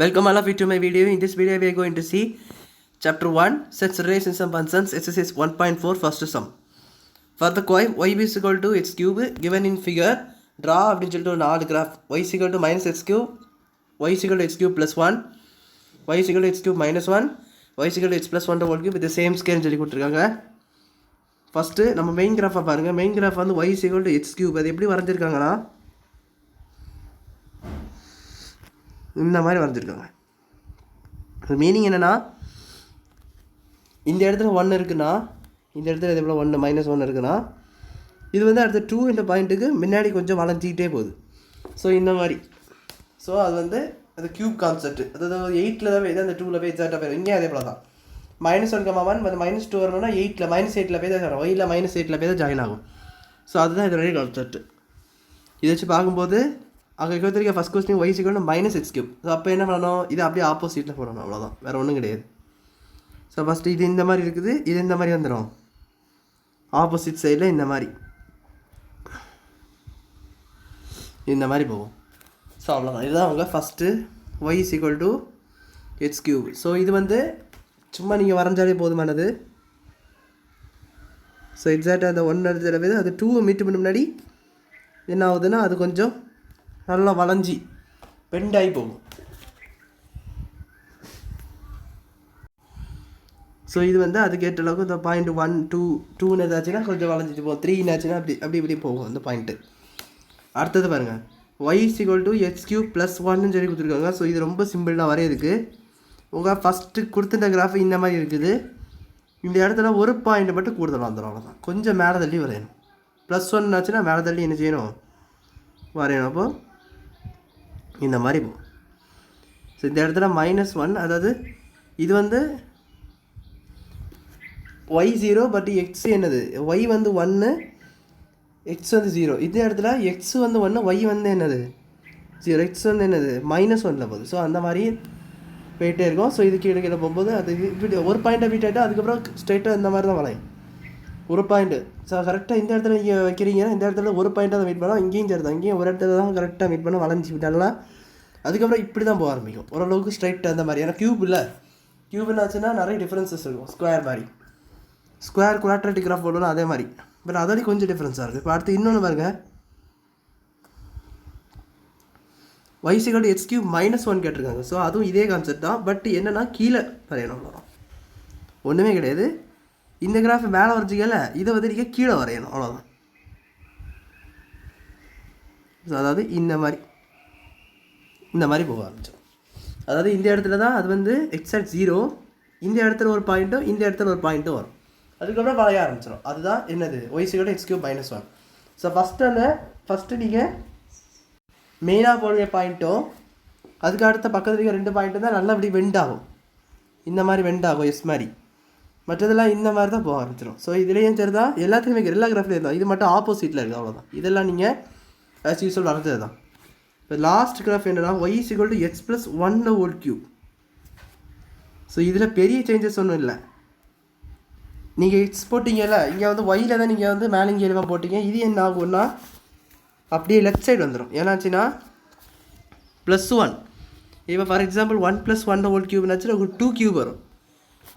Welcome all of you to my video. In this video we are going to see chapter 1 sets relations and functions exercise 1.4 first sum. For the coin y is equal to x cube given in figure, draw அப்படின்னு சொல்லிட்டு ஒரு 4 graph. Y is equal to minus x cube, y is equal to x cube plus 1, y is equal to x cube minus 1, y is equal to x plus 1 whole cube with the same scale சொல்லி கொடுத்துருக்காங்க. First நம்ம main கிராஃபாக பாருங்கள். Main graph வந்து y is equal to x cube. அது எப்படி வரைஞ்சிருக்காங்கன்னா இந்த மாதிரி வரைஞ்சிருக்காங்க. அது மீனிங் என்னென்னா, இந்த இடத்துல 1 இருக்குன்னா, இந்த இடத்துல இது எவ்வளோ 1 மைனஸ் 1 இருக்குன்னா, இது வந்து அடுத்த 2 இந்த பாயிண்ட்டுக்கு முன்னாடி கொஞ்சம் வளைஞ்சிக்கிட்டே போகுது. ஸோ இந்த மாதிரி. ஸோ அது வந்து அது க்யூப் கான்செப்ட். அதாவது 8ல் தான் போய் அந்த 2ல் போய் எக்ஸாக்டாக போயிடும். இங்கே அதே போல் தான் -1, அந்த -2 வரணும்னா 8ல் -8ல் போய் தான் வரும். ஒயில் -8ல் போய் தான் ஜாயின் ஆகும். ஸோ அதுதான் இதோடைய கான்செப்ட். இதை வச்சு பார்க்கும்போது அங்கே இருக்கிற first question y = -x cube. So அப்போ என்ன பண்ணணும், இது அப்படியே ஆப்போசிட்டில் போடணும், அவ்வளோதான், வேறு ஒன்றும் கிடையாது. ஸோ ஃபஸ்ட்டு இது இந்த மாதிரி இருக்குது, இது இந்த மாதிரி வந்துடும், ஆப்போசிட் சைடில் இந்த மாதிரி போகும். ஸோ அவ்வளோதான், இதுதான் அவங்க first y = x cube. So இது வந்து சும்மா நீங்கள் வரைஞ்சாலே போதுமானது. ஸோ எக்ஸாக்டாக அந்த 1 இடத்துல அது 2 மீட் பண்ண முன்னாடி என்ன ஆகுதுன்னா, அது கொஞ்சம் நல்லா வளைஞ்சி பெண்டாகி போகும். ஸோ இது வந்து அதுக்கேற்ற அளவுக்கு இந்த பாயிண்ட் 1 2 ஏதாச்சுன்னா கொஞ்சம் வளைஞ்சிட்டு போகும், 3 ஆச்சுன்னா அப்படி போகும் அந்த பாயிண்ட்டு. அடுத்தது பாருங்கள், y = x cube plus 1 சொல்லி கொடுத்துருக்காங்க. ஸோ இது ரொம்ப சிம்பிள் தான் வரையதுக்கு. உங்கள் ஃபஸ்ட்டு கொடுத்துட்ட கிராஃப் இந்த மாதிரி இருக்குது. இந்த இடத்துல ஒரு பாயிண்ட் மட்டும் கூடுதல் வந்துடும், அவ்வளோதான். கொஞ்சம் மேலே தள்ளி வரையணும். +1 ஆச்சுன்னா மேலே தள்ளி என்ன செய்யணும், வரையணும். அப்போது இந்த மாதிரி போகும். ஸோ இந்த இடத்துல -1, அதாவது இது வந்து y0 பட் x என்னது, y வந்து 1, x வந்து 0. இதே இடத்துல x வந்து 1, y வந்து என்னது 0, x வந்து என்னது -1ல் போகுது. ஸோ அந்த மாதிரி போயிட்டே இருக்கும். ஸோ இதுக்கு கீழே போகும்போது அது இப்படி ஒரு பாயிண்ட்டை விட்டுட்டு அதுக்கப்புறம் ஸ்ட்ரெயிட்டாக இந்த மாதிரி தான் வளையும் ஒரு பாயிண்ட்டு. ஸோ கரெக்டாக இந்த இடத்துல நீங்கள் வைக்கிறீங்க, இந்த இடத்துல ஒரு பாயிண்ட்டாக தான் மீட் பண்ணோம், இங்கேயும் சரி தான், இங்கேயும் ஒரு இடத்துல தான் கரெக்டாக மீட் பண்ண வளைஞ்சி விட்டாலாம். அதுக்கப்புறம் இப்படி தான் போக ஆரம்பிக்கும், ஓரளவுக்கு ஸ்ட்ரைட்டாக அந்த மாதிரி. ஏன்னா க்யூப் இல்லை, க்யூப்னு ஆச்சுன்னா நிறைய டிஃப்ரென்சஸ் இருக்கும். ஸ்கொயர் மாதிரி, ஸ்கொயர் குவாட்ரேட்டிக் கிராஃப் போடணும் அதே மாதிரி, பட் அதோட கொஞ்சம் டிஃப்ரென்ஸாக இருக்குது. இப்போ அடுத்து இன்னொன்று பாருங்கள், y = x cube -1 கேட்டிருக்காங்க. ஸோ அதுவும் இதே கான்செப்ட் தான், பட் என்னென்னா கீழே வரையணும், அவ்வளோதான், ஒன்றுமே கிடையாது. இந்த கிராஃப் மேலே வரைஞ்சிக்கல, இதை வந்து நீங்கள் கீழே வரையணும், அவ்வளோதான். அதாவது இந்த மாதிரி போக ஆரம்பிச்சிடும். அதாவது இந்த இடத்துல தான் அது வந்து எக்ஸாக்ட் 0, இந்த இடத்துல ஒரு பாயிண்ட்டும் இந்த இடத்துல ஒரு பாயிண்ட்டும் வரும், அதுக்கப்புறம் வளைய ஆரம்பிச்சிடும். அதுதான் என்னது y = x cube -1. So first நீங்கள் மெயினாக போடுற பாயிண்ட்டும் அதுக்கு அடுத்த பக்கத்தில் இருக்க 2 பாயிண்ட்டும் தான் நல்லா இப்படி வெண்ட் ஆகும், இந்த மாதிரி வெண்ட் ஆகும் எஸ் மாதிரி. மற்றதெல்லாம் இந்த மாதிரி தான் போக ஆரம்பிச்சிடும். ஸோ இதுலேயும் சரி தான், எல்லாத்துலேயுமே எல்லா கிராஃப்லேயும் தான், இது மட்டும் ஆப்போசிட்டில் இருக்குது, அவ்வளோதான். இதெல்லாம் நீங்கள் ஆஸ் யூஸ்வல் வரைஞ்சது தான். இப்போ லாஸ்ட் கிராஃப் என்னென்னா y = x plus 1 whole cube. So இதில் பெரிய சேஞ்சஸ் ஒன்றும் இல்லை. நீங்கள் எக்ஸ் போட்டிங்கல்ல, இங்கே வந்து ஒயில் தான் நீங்கள் வந்து மேலே எழுவா போட்டிங்க. இது என்ன ஆகும்னா அப்படியே லெஃப்ட் சைடு வந்துடும். ஏன்னாச்சுன்னா +1. இப்போ ஃபார் எக்ஸாம்பிள் 1 + 1 whole cube ஒரு 2 cube வரும்.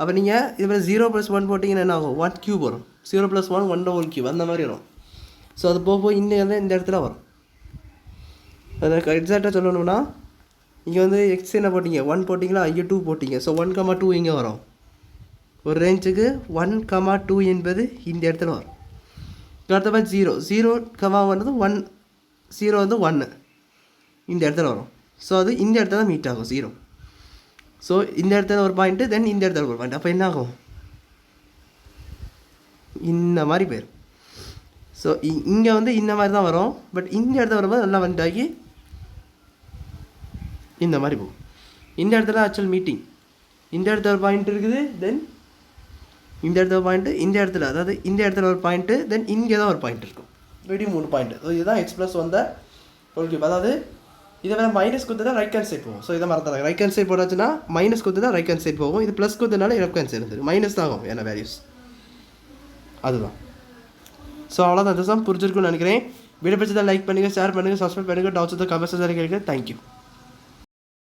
அப்போ நீங்கள் இதில் 0 + 1 போட்டிங்கன்னா என்ன ஆகும், 1 cube வரும். 0 + 1 1 whole cube அந்த மாதிரி வரும். ஸோ அது போக இன்னும் இந்த இடத்துல வரும். அதை எக்ஸாக்டாக சொல்லணும்னா இங்கே வந்து எக்ஸ் என்ன போட்டிங்க, 1 போட்டிங்களா, இங்கே 2 போட்டிங்க. ஸோ 1,2 இங்கே வரும். ஒரு ரேஞ்சுக்கு 1,2 என்பது இந்த இடத்துல வரும். அடுத்த மாதிரி 0,1 1, 0 வந்து 1 இந்த இடத்துல வரும். ஸோ அது இந்த இடத்துல தான் மீட் ஆகும் 0. ஸோ இந்த இடத்துல ஒரு பாயிண்ட்டு, தென் இந்த இடத்துல ஒரு பாயிண்ட். அப்போ என்ன ஆகும், இந்த மாதிரி போயிடும். ஸோ இங்கே வந்து இந்த மாதிரி தான் வரும், பட் இந்த இடத்துல வரும்போது நல்லா வந்துட்டாக்கி இந்த மாதிரி போகும். இந்த இடத்துல ஆக்சுவல் மீட்டிங், இந்த இடத்துல ஒரு பாயிண்ட் இருக்குது, தென் இந்த இடத்துல ஒரு பாயிண்ட்டு, இந்த இடத்துல அதாவது இந்த இடத்துல ஒரு பாயிண்ட்டு, தென் இங்கே தான் ஒரு பாயிண்ட் இருக்கும், இப்படி 3 பாயிண்ட்டு. ஸோ இதுதான் x + 1 whole cube. அதாவது இதை வேறு மைனஸ் கொடுத்தா ரைட் ஹேண்ட் சைட் போகும். ஸோ இதை மறந்துடுறாங்க, ரைட் ஹேண்ட் சைட் போடாச்சுன்னா மைனஸ் கொடுத்தா ரைட் ஹேண்ட் சைட் போகும். இது ப்ளஸ் கொடுத்தனால லெஃப்ட் ஹேண்ட் சைடு வந்துடும், மைனஸ் தான் ஆகும் ஏன்னா வேல்யூஸ், அதுதான். ஸோ அவ்வளோதான், அதுதான் புரிஞ்சிருக்குன்னு நினைக்கிறேன். வீடியோ பிடிச்சதை லைக் பண்ணுங்கள், ஷேர் பண்ணுங்கள், சப்ஸ்கிரைப் பண்ணுங்கள். டவுட்ஸ் கமெண்ட்ஸ் கேட்குறேன். தேங்க்யூ.